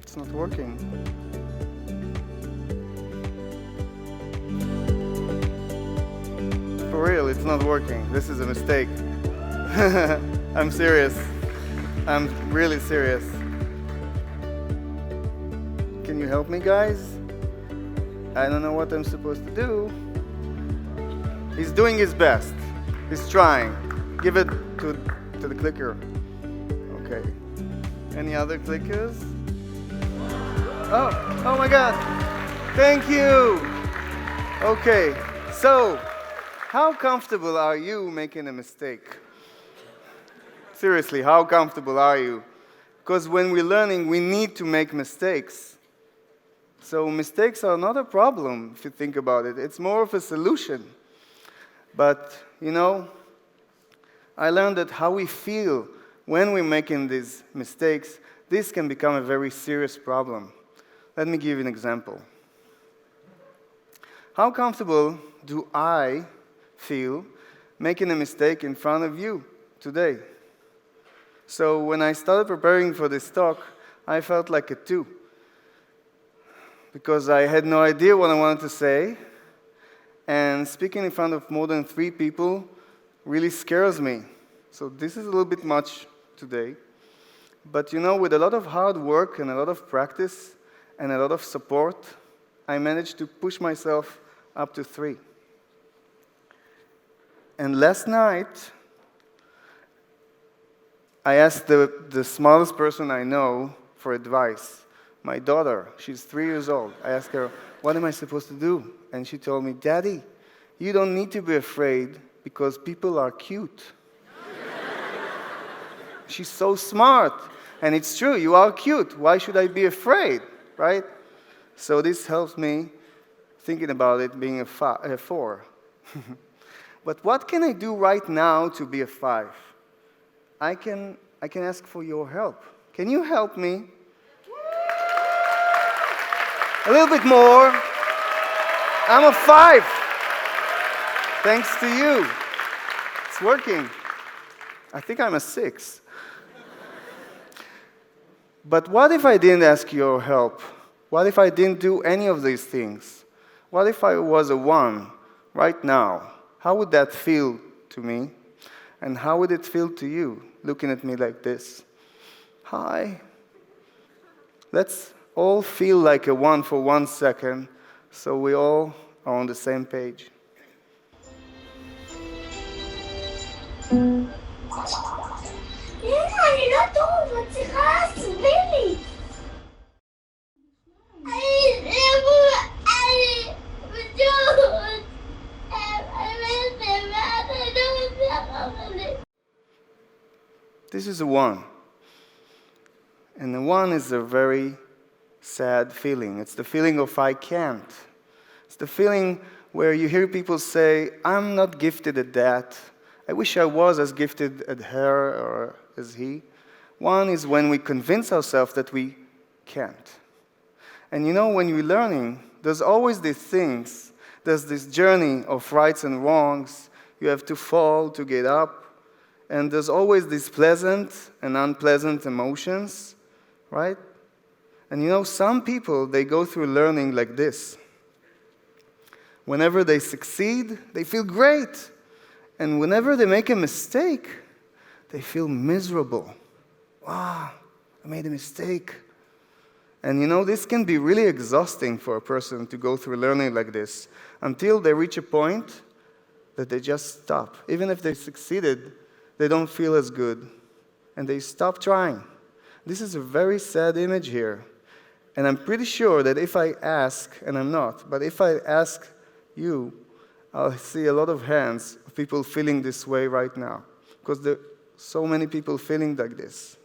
It's not working. For real, it's not working. This is a mistake. I'm serious. I'm really serious. Can you help me, guys? I don't know what I'm supposed to do. He's doing his best. He's trying. Give it to the clicker. Okay. Any other clickers? Oh my God. Thank you. Okay. So, how comfortable are you making a mistake? Seriously, how comfortable are you? Because when we're learning, we need to make mistakes. So mistakes are not a problem, if you think about it. It's more of a solution. But, you know, I learned that how we feel when we're making these mistakes, this can become a very serious problem. Let me give you an example. How comfortable do I feel making a mistake in front of you today? So when I started preparing for this talk, I felt like a 2. Because I had no idea what I wanted to say, and speaking in front of more than 3 people really scares me. So this is a little bit much today. But you know, with a lot of hard work and a lot of practice and a lot of support, I managed to push myself up to 3. And last night, I asked the smartest person I know for advice. My daughter, she's 3 years old. I asked her, what am I supposed to do? And she told me, Daddy, you don't need to be afraid because people are cute. She's so smart. And it's true, you are cute. Why should I be afraid, right? So this helps me thinking about it being a 4. But what can I do right now to be a 5? I can ask for your help. Can you help me? A little bit more. I'm a 5. Thanks to you. It's working. I think I'm a 6. But what if I didn't ask your help? What if I didn't do any of these things? What if I was a 1 right now? How would that feel to me? And how would it feel to you, looking at me like this? Hi. Let's all feel like a 1 for 1 second, so we all are on the same page. This is a 1. And the 1 is a very sad feeling. It's the feeling of I can't. It's the feeling where you hear people say, I'm not gifted at that. I wish I was as gifted at her or as he. 1 is when we convince ourselves that we can't. And you know, when you're learning, there's always these things. There's this journey of rights and wrongs. You have to fall to get up. And there's always these pleasant and unpleasant emotions, right? And you know, some people, they go through learning like this. Whenever they succeed, they feel great. And whenever they make a mistake, they feel miserable. Wow, I made a mistake. And you know, this can be really exhausting for a person to go through learning like this until they reach a point that they just stop. Even if they succeeded, they don't feel as good. And they stop trying. This is a very sad image here. And I'm pretty sure that if I ask, and I'm not, but if I ask you, I'll see a lot of hands of people feeling this way right now. Because there are so many people feeling like this.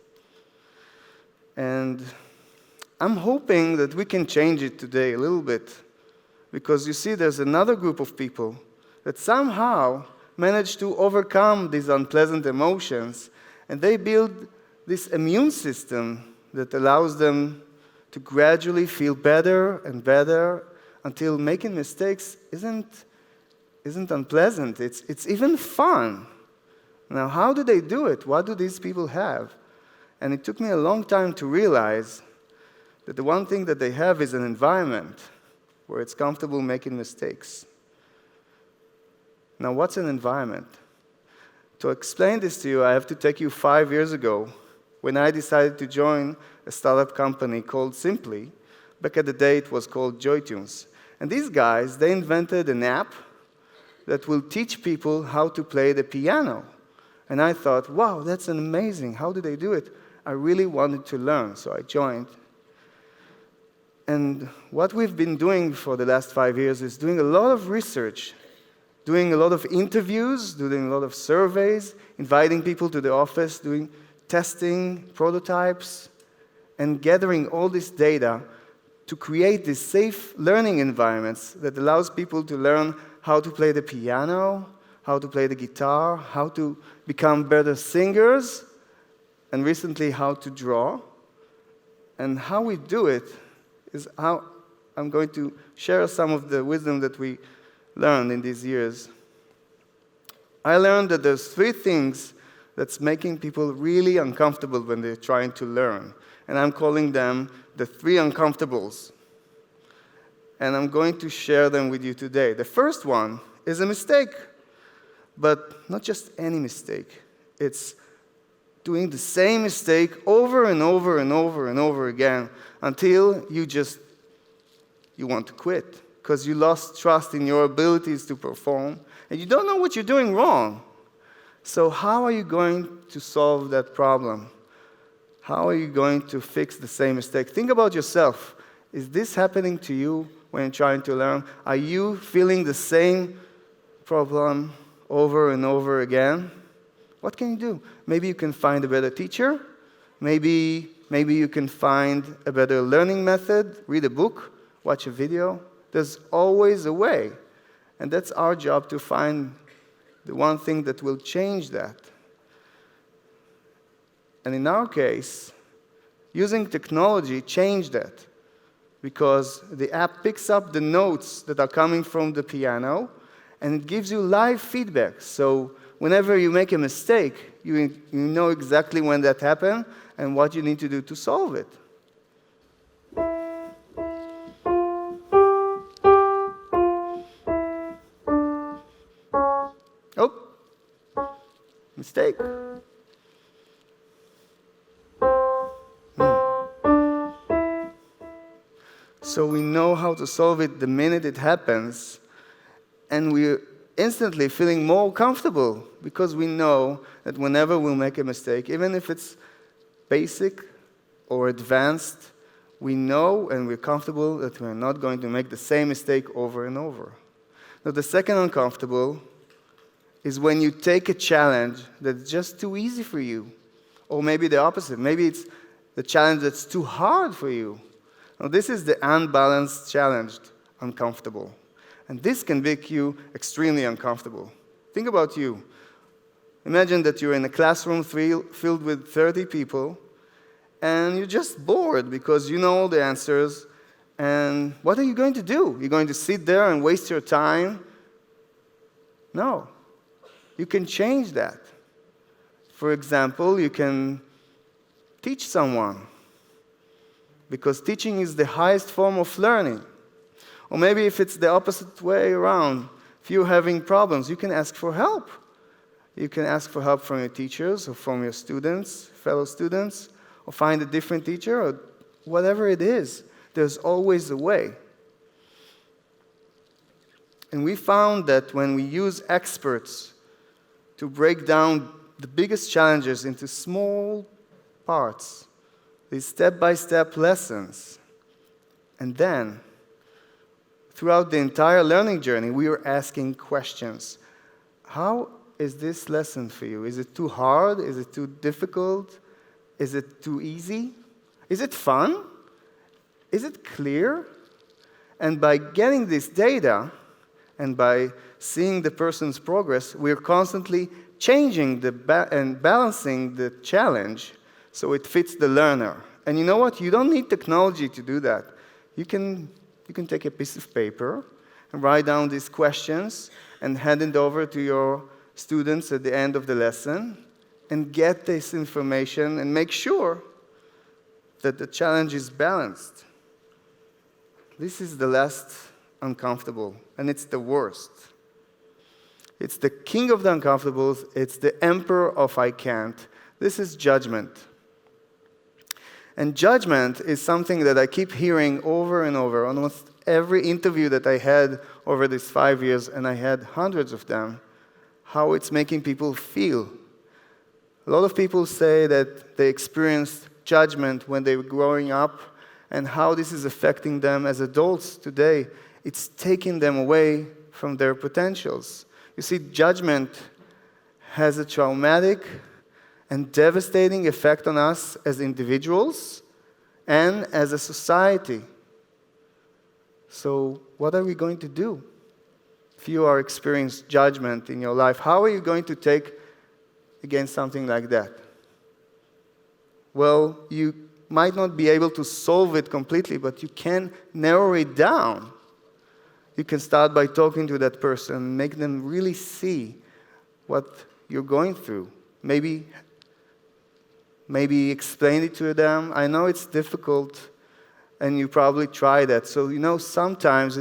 And I'm hoping that we can change it today a little bit. Because you see, there's another group of people that somehow manage to overcome these unpleasant emotions, and they build this immune system that allows them to gradually feel better and better until making mistakes isn't unpleasant. It's even fun. Now, how do they do it? What do these people have? And it took me a long time to realize that the one thing that they have is an environment where it's comfortable making mistakes. Now, what's an environment? To explain this to you, I have to take you 5 years ago when I decided to join a startup company called Simply. Back at the day, it was called JoyTunes. And these guys, they invented an app that will teach people how to play the piano. And I thought, wow, that's amazing. How do they do it? I really wanted to learn, so I joined. And what we've been doing for the last 5 years is doing a lot of research, doing a lot of interviews, doing a lot of surveys, inviting people to the office, doing testing, prototypes, and gathering all this data to create these safe learning environments that allows people to learn how to play the piano, how to play the guitar, how to become better singers, and recently how to draw. And how we do it is how I'm going to share some of the wisdom that we learned in these years. I learned that there's 3 things that's making people really uncomfortable when they're trying to learn. And I'm calling them the 3 uncomfortables. And I'm going to share them with you today. The first one is a mistake, but not just any mistake. It's doing the same mistake over and over and over and over again until you want to quit because you lost trust in your abilities to perform and you don't know what you're doing wrong. So how are you going to solve that problem? How are you going to fix the same mistake? Think about yourself. Is this happening to you when you're trying to learn? Are you feeling the same problem over and over again? What can you do? Maybe you can find a better teacher. Maybe you can find a better learning method, read a book, watch a video. There's always a way. And that's our job, to find the one thing that will change that. And in our case, using technology changed that, because the app picks up the notes that are coming from the piano and it gives you live feedback. So whenever you make a mistake, you know exactly when that happened and what you need to do to solve it. Oh, mistake. So we know how to solve it the minute it happens, and we're instantly feeling more comfortable because we know that whenever we'll make a mistake, even if it's basic or advanced, we know and we're comfortable that we're not going to make the same mistake over and over. Now, the second uncomfortable is when you take a challenge that's just too easy for you, or maybe the opposite. Maybe it's the challenge that's too hard for you. Now, this is the unbalanced, challenged, uncomfortable. And this can make you extremely uncomfortable. Think about you. Imagine that you're in a classroom filled with 30 people, and you're just bored because you know all the answers. And what are you going to do? You're going to sit there and waste your time? No. You can change that. For example, you can teach someone, because teaching is the highest form of learning. Or maybe if it's the opposite way around, if you're having problems, you can ask for help. You can ask for help from your teachers or from your students, fellow students, or find a different teacher, or whatever it is. There's always a way. And we found that when we use experts to break down the biggest challenges into small parts, these step-by-step lessons, and then throughout the entire learning journey, we were asking questions. How is this lesson for you? Is it too hard? Is it too difficult? Is it too easy? Is it fun? Is it clear? And by getting this data and by seeing the person's progress, we're constantly changing and balancing the challenge so it fits the learner. And you know what? You don't need technology to do that. You can take a piece of paper and write down these questions and hand it over to your students at the end of the lesson and get this information and make sure that the challenge is balanced. This is the last uncomfortable, and it's the worst. It's the king of the uncomfortables. It's the emperor of I can't. This is judgment. And judgment is something that I keep hearing over and over. Almost every interview that I had over these 5 years, and I had hundreds of them, how it's making people feel. A lot of people say that they experienced judgment when they were growing up, and how this is affecting them as adults today. It's taking them away from their potentials. You see, judgment has a traumatic and devastating effect on us as individuals and as a society. So what are we going to do? If you are experiencing judgment in your life, how are you going to take against something like that? Well, you might not be able to solve it completely, but you can narrow it down. You can start by talking to that person, make them really see what you're going through. Maybe explain it to them. I know it's difficult, and you probably try that. So, sometimes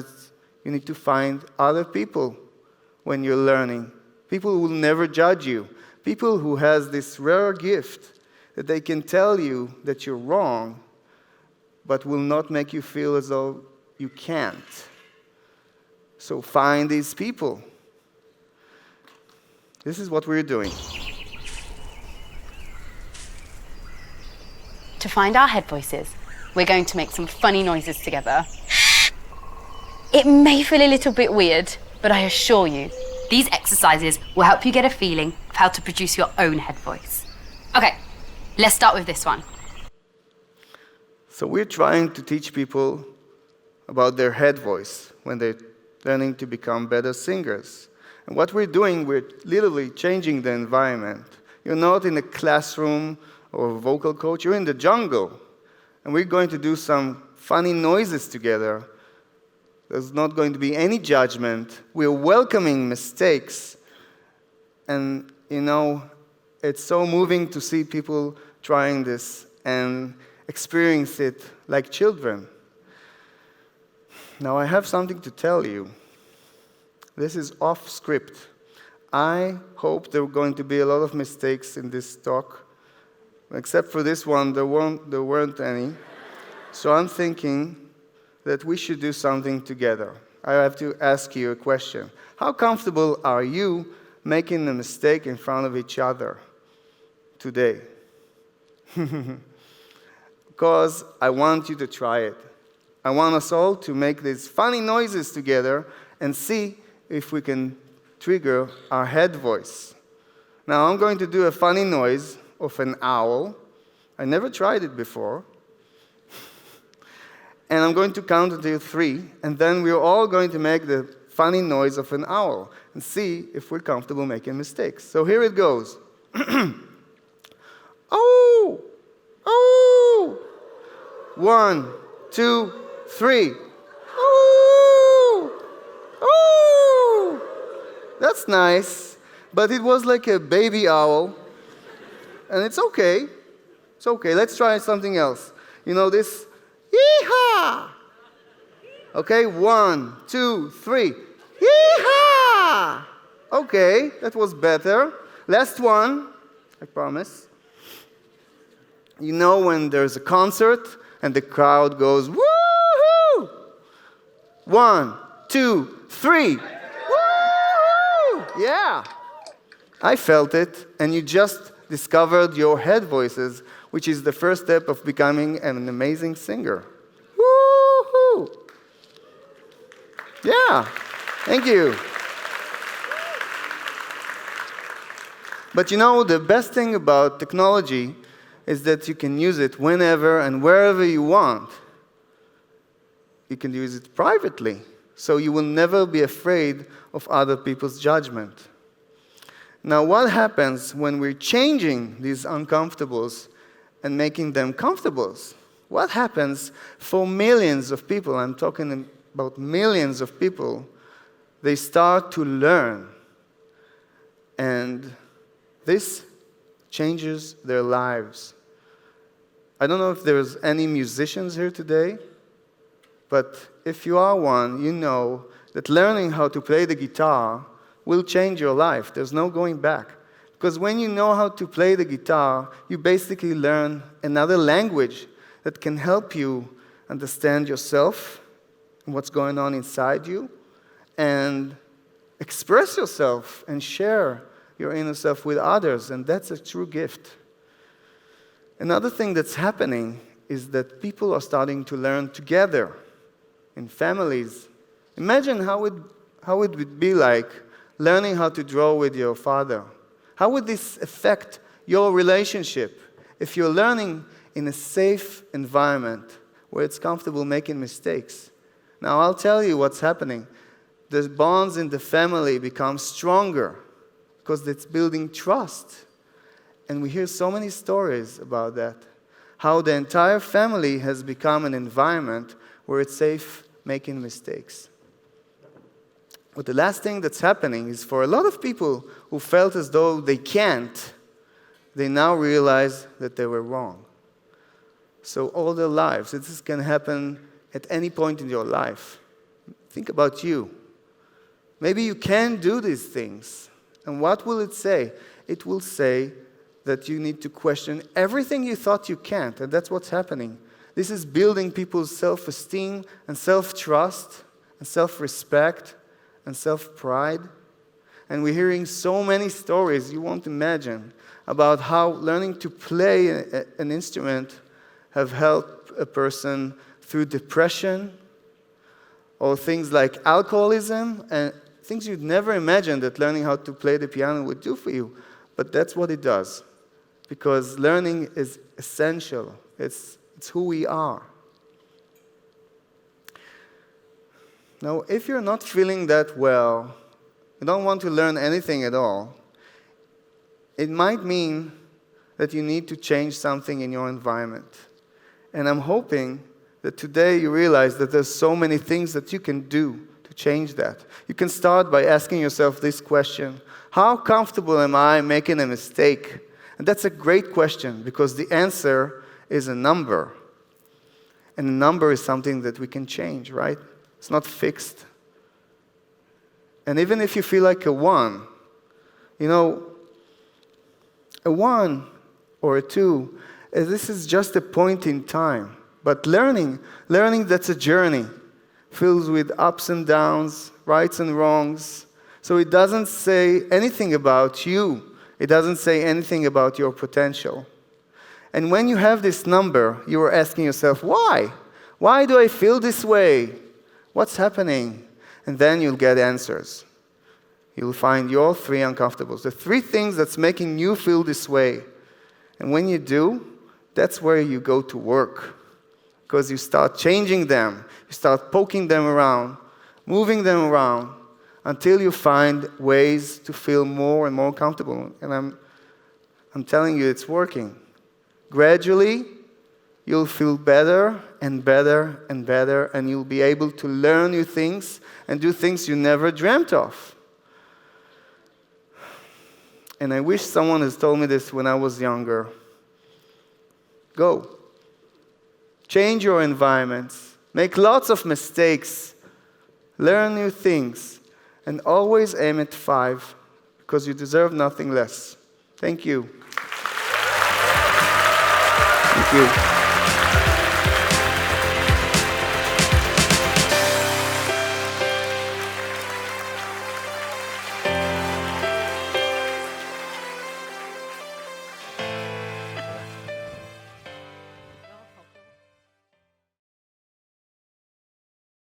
you need to find other people when you're learning. People who will never judge you. People who has this rare gift that they can tell you that you're wrong, but will not make you feel as though you can't. So find these people. This is what we're doing. To find our head voices, we're going to make some funny noises together. It may feel a little bit weird, but I assure you, these exercises will help you get a feeling of how to produce your own head voice. Okay, let's start with this one. So we're trying to teach people about their head voice when they're learning to become better singers. And what we're doing, we're literally changing the environment. You're not in a classroom or a vocal coach, you're in the jungle. And we're going to do some funny noises together. There's not going to be any judgment. We're welcoming mistakes. And, it's so moving to see people trying this and experience it like children. Now, I have something to tell you. This is off script. I hope there are going to be a lot of mistakes in this talk. Except for this one, there weren't any. So I'm thinking that we should do something together. I have to ask you a question. How comfortable are you making a mistake in front of each other today? Because I want you to try it. I want us all to make these funny noises together and see if we can trigger our head voice. Now, I'm going to do a funny noise of an owl. I never tried it before. And I'm going to count until 3, and then we're all going to make the funny noise of an owl and see if we're comfortable making mistakes. So here it goes. Oh! Oh! 1, 2, 3. Oh! Oh! That's nice, but it was like a baby owl. And it's okay. It's okay. Let's try something else. This yee-haw! Okay, 1, 2, 3. Yee-haw! Okay, that was better. Last one, I promise. When there's a concert and the crowd goes, woo-hoo! 1, 2, 3. Woo-hoo! Yeah. I felt it, and you just discovered your head voices, which is the first step of becoming an amazing singer. Woo-hoo! Yeah, thank you. But the best thing about technology is that you can use it whenever and wherever you want. You can use it privately, so you will never be afraid of other people's judgment. Now, what happens when we're changing these uncomfortables and making them comfortables? What happens for millions of people? I'm talking about millions of people. They start to learn. And this changes their lives. I don't know if there's any musicians here today, but if you are one, you know that learning how to play the guitar will change your life. There's no going back. Because when you know how to play the guitar, you basically learn another language that can help you understand yourself and what's going on inside you, and express yourself and share your inner self with others, and that's a true gift. Another thing that's happening is that people are starting to learn together in families. Imagine how it would be like learning how to draw with your father. How would this affect your relationship if you're learning in a safe environment where it's comfortable making mistakes? Now, I'll tell you what's happening. The bonds in the family become stronger because it's building trust. And we hear so many stories about that. How the entire family has become an environment where it's safe making mistakes. But the last thing that's happening is for a lot of people who felt as though they can't, they now realize that they were wrong. So all their lives, this can happen at any point in your life. Think about you. Maybe you can do these things. And what will it say? It will say that you need to question everything you thought you can't, and that's what's happening. This is building people's self-esteem and self-trust and self-respect and self-pride. And we're hearing so many stories you won't imagine about how learning to play an instrument have helped a person through depression or things like alcoholism and things you'd never imagine that learning how to play the piano would do for you. But that's what it does, because learning is essential. It's who we are. Now, if you're not feeling that well, you don't want to learn anything at all, it might mean that you need to change something in your environment. And I'm hoping that today you realize that there's so many things that you can do to change that. You can start by asking yourself this question: how comfortable am I making a mistake? And that's a great question, because the answer is a number. And a number is something that we can change, right? It's not fixed. And even if you feel like a 1, you know, a 1 or a 2, this is just a point in time. But learning, that's a journey, filled with ups and downs, rights and wrongs. So it doesn't say anything about you. It doesn't say anything about your potential. And when you have this number, you are asking yourself, why? Why do I feel this way? What's happening? And then you'll get answers. You'll find your 3 uncomfortables, the 3 things that's making you feel this way. And when you do, that's where you go to work. Because you start changing them. You start poking them around, moving them around, until you find ways to feel more and more comfortable. And I'm telling you, it's working. Gradually, you'll feel better and better and better, and you'll be able to learn new things and do things you never dreamt of. And I wish someone has told me this when I was younger. Go. Change your environments. Make lots of mistakes. Learn new things. And always aim at 5, because you deserve nothing less. Thank you. Thank you.